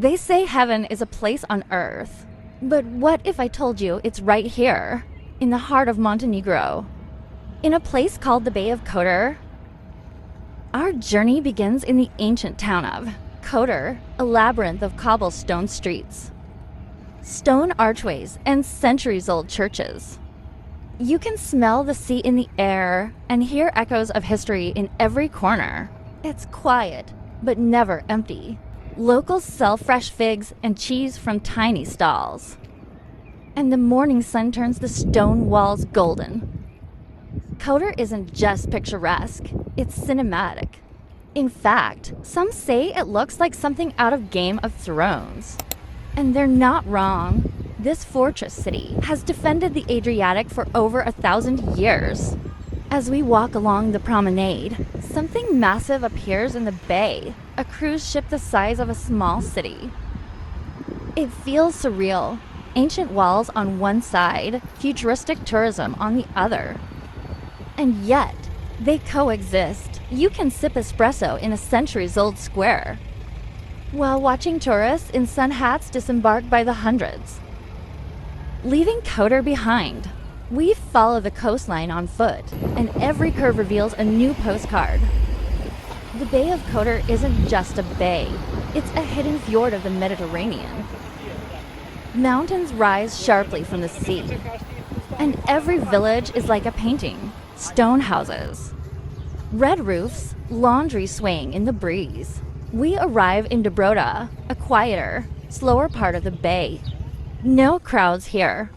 They say heaven is a place on earth. But what if I told you it's right here, in the heart of Montenegro, in a place called the Bay of Kotor? Our journey begins in the ancient town of Kotor, a labyrinth of cobblestone streets, stone archways, and centuries-old churches. You can smell the sea in the air and hear echoes of history in every corner. It's quiet, but never empty. Locals sell fresh figs and cheese from tiny stalls. And the morning sun turns the stone walls golden. Kotor isn't just picturesque, it's cinematic. In fact, some say it looks like something out of Game of Thrones. And they're not wrong. This fortress city has defended the Adriatic for over 1,000 years. As we walk along the promenade, something massive appears in the bay, a cruise ship the size of a small city. It feels surreal. Ancient walls on one side, futuristic tourism on the other. And yet, they coexist. You can sip espresso in a centuries-old square, while watching tourists in sun hats disembark by the hundreds. Leaving Kotor behind, we follow the coastline on foot, and every curve reveals a new postcard. The Bay of Kotor isn't just a bay, it's a hidden fjord of the Mediterranean. Mountains rise sharply from the sea, and every village is like a painting. Stone houses, red roofs, laundry swaying in the breeze. We arrive in Dobrota, a quieter, slower part of the bay. No crowds here,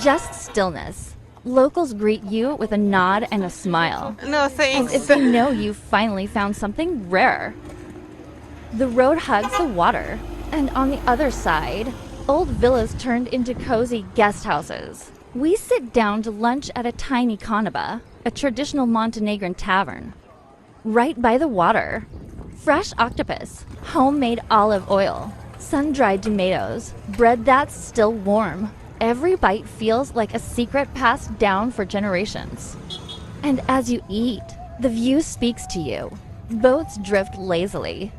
just stillness. Locals greet you with a nod and a smile. No thanks. As if they know you've finally found something rare. The road hugs the water, and on the other side, old villas turned into cozy guest houses. We sit down to lunch at a tiny konaba, a traditional Montenegrin tavern. Right by the water, fresh octopus, homemade olive oil, sun-dried tomatoes, bread that's still warm. Every bite feels like a secret passed down for generations. And as you eat, the view speaks to you. Boats drift lazily.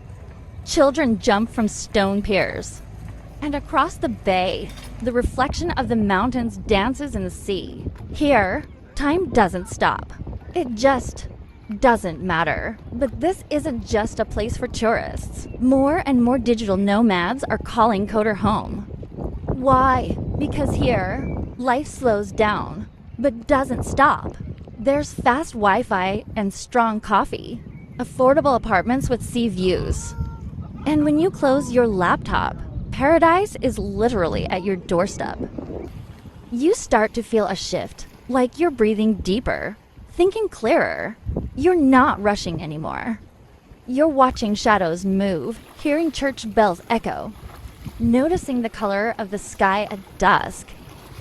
Children jump from stone piers. And across the bay, the reflection of the mountains dances in the sea. Here, time doesn't stop. It just doesn't matter. But this isn't just a place for tourists. More and more digital nomads are calling Kotor home. Why? Because here, life slows down, but doesn't stop. There's fast Wi-Fi and strong coffee, affordable apartments with sea views. And when you close your laptop, paradise is literally at your doorstep. You start to feel a shift, like you're breathing deeper, thinking clearer. You're not rushing anymore. You're watching shadows move, hearing church bells echo, noticing the color of the sky at dusk.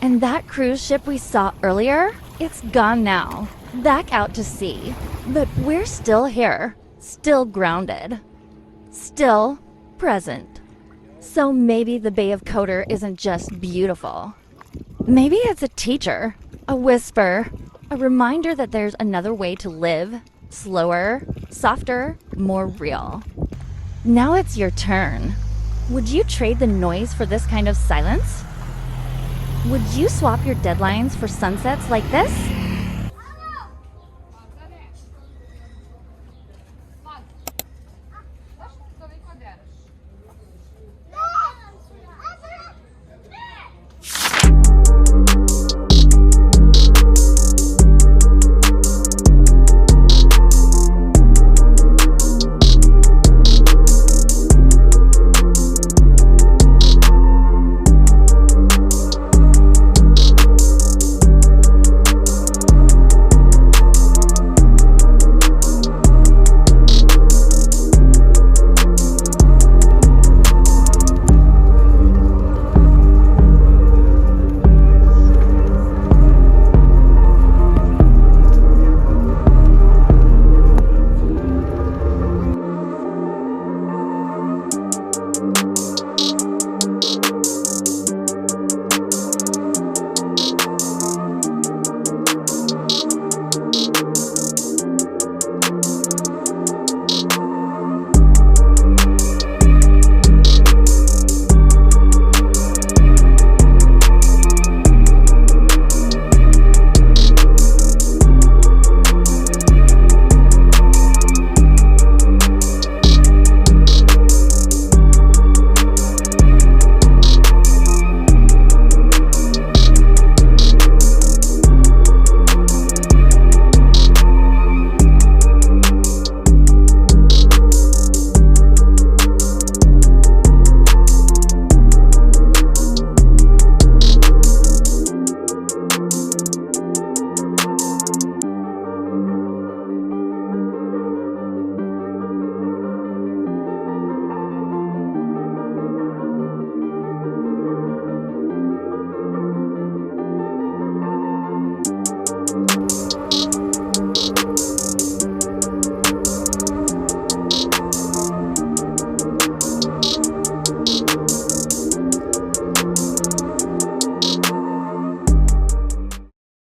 And that cruise ship we saw earlier, it's gone now, back out to sea. But we're still here, still grounded, still present. So maybe the Bay of Kotor isn't just beautiful. Maybe it's a teacher, a whisper, a reminder that there's another way to live, slower, softer, more real. Now it's your turn. Would you trade the noise for this kind of silence? Would you swap your deadlines for sunsets like this?